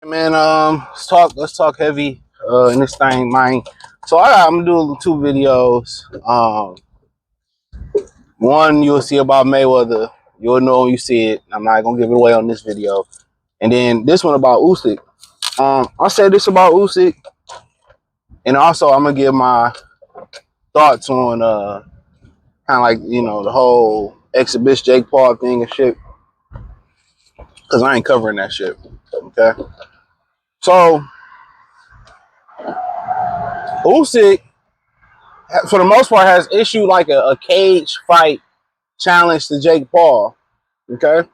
Man, let's talk heavy in this thing, man. So I'm gonna do 2 videos. One you'll see about Mayweather. You'll know when you see it. I'm not gonna give it away on this video. And then this one about Usyk. I said this about Usyk, and also I'm gonna give my thoughts on kind of like, you know, the whole exhibition Jake Paul thing and shit, because I ain't covering that shit. Okay, so Usyk, for the most part, has issued like a cage fight challenge to Jake Paul. Okay.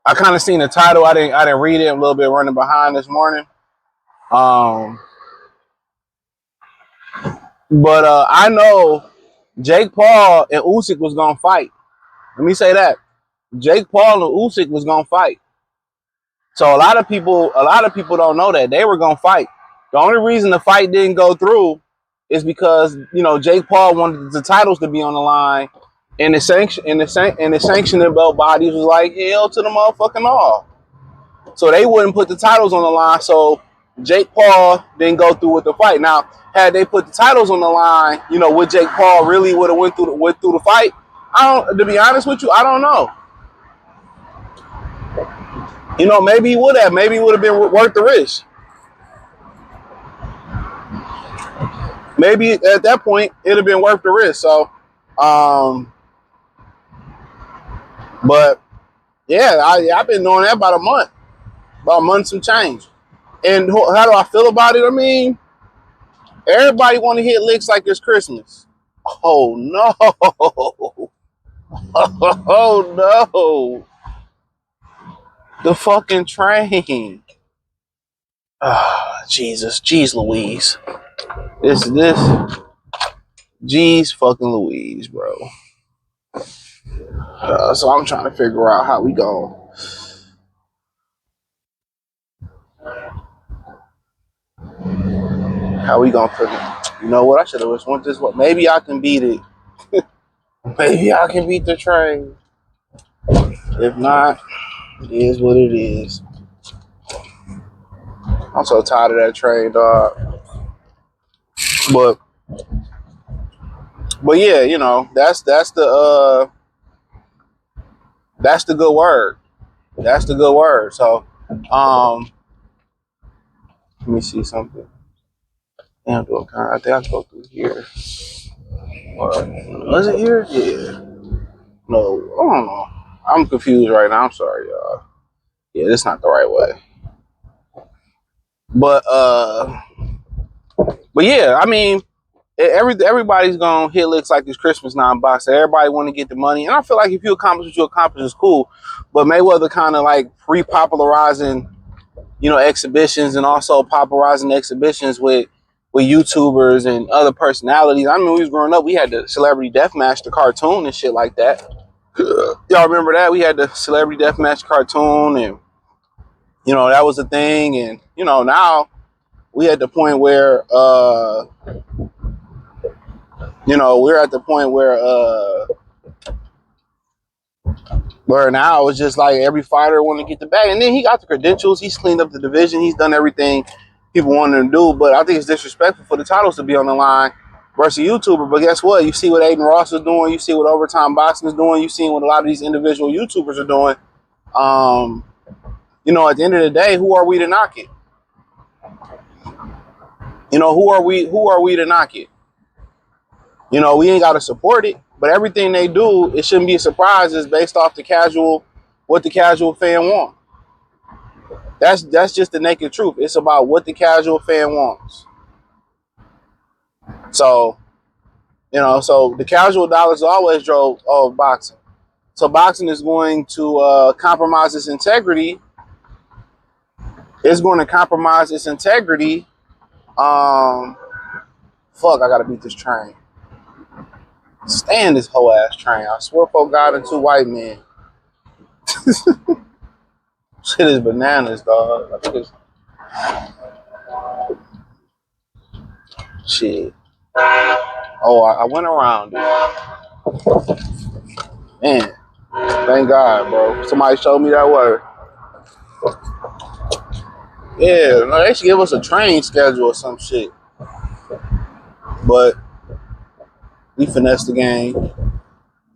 I kind of seen the title. I didn't read it. I'm a little bit running behind this morning. But I know Jake Paul and Usyk was gonna fight. Let me say that. Jake Paul and Usyk was gonna fight. So a lot of people don't know that they were gonna fight. The only reason the fight didn't go through is because, you know, Jake Paul wanted the titles to be on the line, and the sanctioning belt bodies was like, hell to the motherfucking all. So they wouldn't put the titles on the line. So Jake Paul didn't go through with the fight. Now, had they put the titles on the line, you know, would Jake Paul really would have went through the fight? To be honest with you, I don't know. You know, maybe he would have. Maybe it would have been worth the risk. Maybe at that point it'd have been worth the risk. So, but yeah, I've been knowing that about a month some change. And how do I feel about it? I mean, everybody want to hit licks like it's Christmas. Oh no! Oh no! The fucking train. Ah, Jesus, jeez Louise. This, jeez fucking Louise, bro. So I'm trying to figure out how we go. How we gonna put it? You know what? I should have just went this way. Maybe I can beat it. Maybe I can beat the train. If not, it is what it is. I'm so tired of that train, dog. But yeah, you know, that's the good word. That's the good word. So, let me see something. Damn, I think I go through here. Or was it here? Yeah. No, I don't know. I'm confused right now. I'm sorry, y'all. Yeah, that's not the right way. But yeah, I mean, everybody's gonna hit licks like this Christmas now in boxing. Everybody want to get the money, and I feel like if you accomplish what you accomplish, it's cool. But Mayweather kind of like repopularizing, you know, exhibitions, and also popularizing exhibitions with YouTubers and other personalities. I mean, when we was growing up, we had the Celebrity Deathmatch, the cartoon and shit like that. Y'all remember that? We had the Celebrity Deathmatch cartoon, and you know, that was a thing. And you know, now we at the point where you know, we're at the point where now it's just like every fighter want to get the bag, and then he got the credentials. He's cleaned up the division. He's done everything people wanted him to do. But I think it's disrespectful for the titles to be on the line versus YouTuber. But guess what? You see what Aiden Ross is doing. You see what Overtime Boxing is doing. You see what a lot of these individual YouTubers are doing. You know, at the end of the day, who are we to knock it? You know, who are we to knock it? You know, we ain't got to support it, but everything they do, it shouldn't be a surprise. It's based off what the casual fan wants. That's just the naked truth. It's about what the casual fan wants. So, you know, so the casual dollars always drove boxing. So boxing is going to compromise its integrity. It's going to compromise its integrity. Fuck, I gotta beat this train. Stand this whole ass train. I swear for God and 2 white men. Shit is bananas, dog. I think it's... Shit. Oh, I went around it. Man, thank God, bro. Somebody showed me that word. Yeah, no, they should give us a train schedule or some shit. But we finessed the game.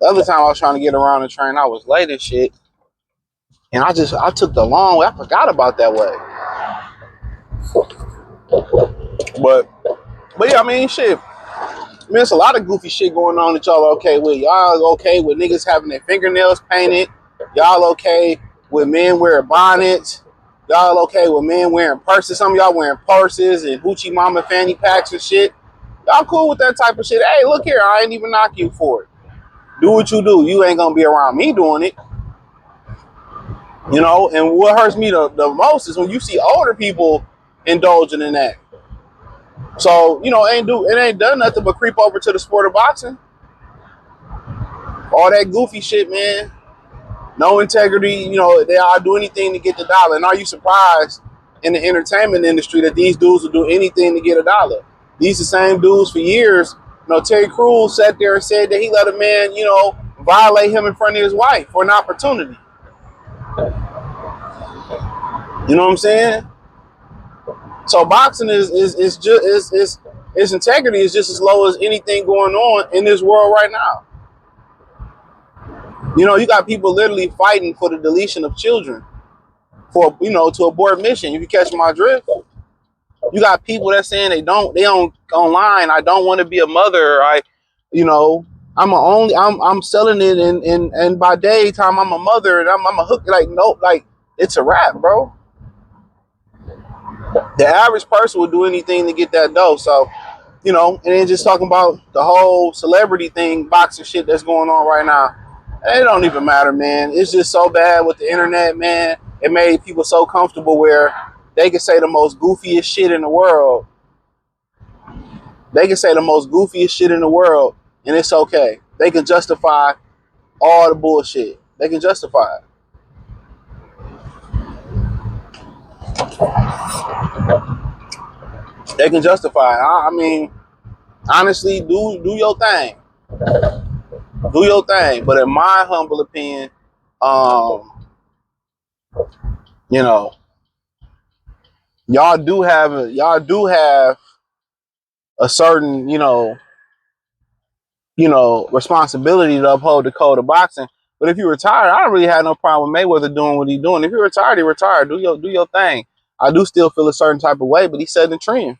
The other time I was trying to get around the train, I was late and shit. And I took the long way. I forgot about that way. But yeah, I mean, shit. I mean, there's a lot of goofy shit going on that y'all are okay with. Y'all okay with niggas having their fingernails painted. Y'all okay with men wearing bonnets. Y'all okay with men wearing purses. Some of y'all wearing purses and Hoochie Mama fanny packs and shit. Y'all cool with that type of shit. Hey, look here. I ain't even knock you for it. Do what you do. You ain't going to be around me doing it. You know, and what hurts me the most is when you see older people indulging in that. So, you know, it ain't done nothing but creep over to the sport of boxing. All that goofy shit, man. No integrity, you know, they all do anything to get the dollar. And are you surprised in the entertainment industry that these dudes will do anything to get a dollar? These the same dudes for years. You know, Terry Crews sat there and said that he let a man, you know, violate him in front of his wife for an opportunity. You know what I'm saying? So boxing is just its integrity is just as low as anything going on in this world right now. You know, you got people literally fighting for the deletion of children for, you know, to abort mission. If you catch my drift, you got people that saying they don't online. I don't want to be a mother. You know, I'm selling it and by daytime I'm a mother and I'm a hook. Like, nope, like it's a wrap, bro. The average person would do anything to get that dough. So, you know, and then just talking about the whole celebrity thing, boxing shit that's going on right now. It don't even matter, man. It's just so bad with the internet, man. It made people so comfortable where they can say the most goofiest shit in the world. They can say the most goofiest shit in the world, and it's okay. They can justify all the bullshit. They can justify it. They can justify it. I mean, honestly, do your thing. Do your thing. But in my humble opinion, um, you know, y'all do have a certain, responsibility to uphold the code of boxing. But if you retire, I don't really have no problem with Mayweather doing what he's doing. If you're retired, you're retired. Do your thing. I do still feel a certain type of way, but he's setting the trend.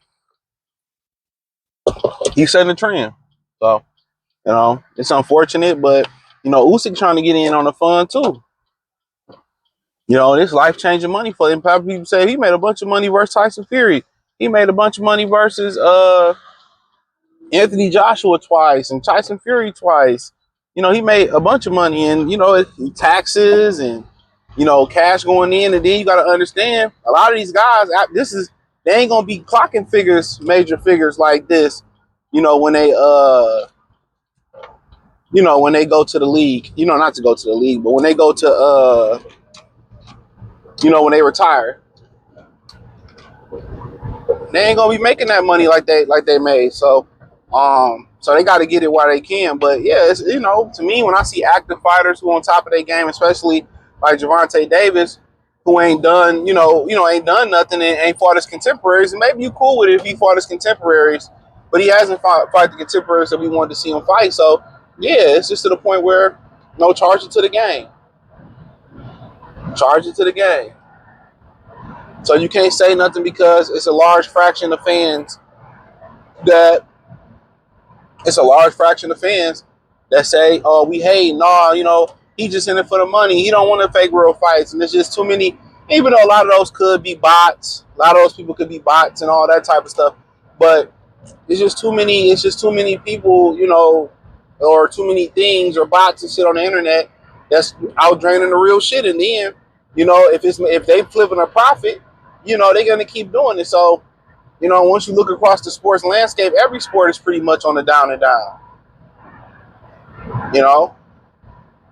He's setting the trend. So, it's unfortunate, but Usyk trying to get in on the fun too. This life changing money for him. People say he made a bunch of money versus Tyson Fury. He made a bunch of money versus Anthony Joshua twice and Tyson Fury twice. He made a bunch of money and, taxes and, cash going in. And then you got to understand a lot of these guys, they ain't going to be clocking major figures like this, when when they go to the league, not to go to the league, but when they go to, when they retire, they ain't gonna be making that money like they made. So they got to get it while they can. But yeah, it's, to me, when I see active fighters who on top of their game, especially like Gervonta Davis, who ain't done, ain't done nothing and ain't fought his contemporaries, and maybe you cool with it if he fought his contemporaries, but he hasn't fought the contemporaries that we wanted to see him fight. So yeah, it's just to the point where no, charge it to the game. Charge it to the game. So you can't say nothing because it's a large fraction of fans that say, "Oh, we hate." No, he just in it for the money. He don't want to fake real fights, and there's just too many. Even though a lot of those could be bots, a lot of those people could be bots and all that type of stuff. But it's just too many. It's just too many people, or too many things or bots and shit on the internet that's out draining the real shit. And then, if they flipping a profit, they're gonna keep doing it. So, once you look across the sports landscape, every sport is pretty much on the down and down. You know,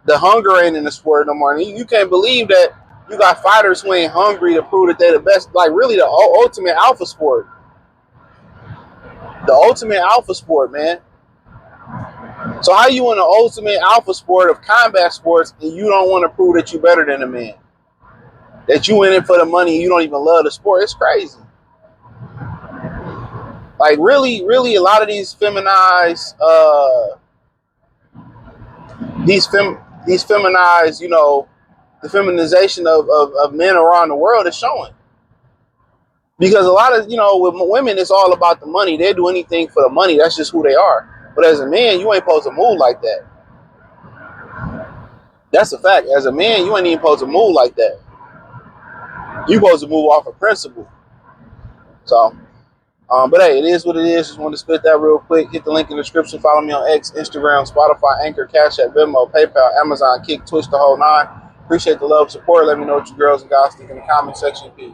the hunger ain't in the sport no more. You can't believe that you got fighters who ain't hungry to prove that they're the best. Like really, the ultimate alpha sport. The ultimate alpha sport, man. So how you in the ultimate alpha sport of combat sports and you don't want to prove that you better than a man? That you in it for the money and you don't even love the sport? It's crazy. Like really, a lot of these feminized, these feminized, you know, the feminization of men around the world is showing. Because a lot of, you know, with women, it's all about the money. They do anything for the money. That's just who they are. But as a man, you ain't supposed to move like that. That's a fact. As a man, you ain't even supposed to move like that. You supposed to move off of principle. So, but hey, it is what it is. Just wanted to spit that real quick. Hit the link in the description. Follow me on X, Instagram, Spotify, Anchor, Cash App, Venmo, PayPal, Amazon, Kick, Twitch, the whole nine. Appreciate the love, support. Let me know what you girls and guys think in the comment section. Peace.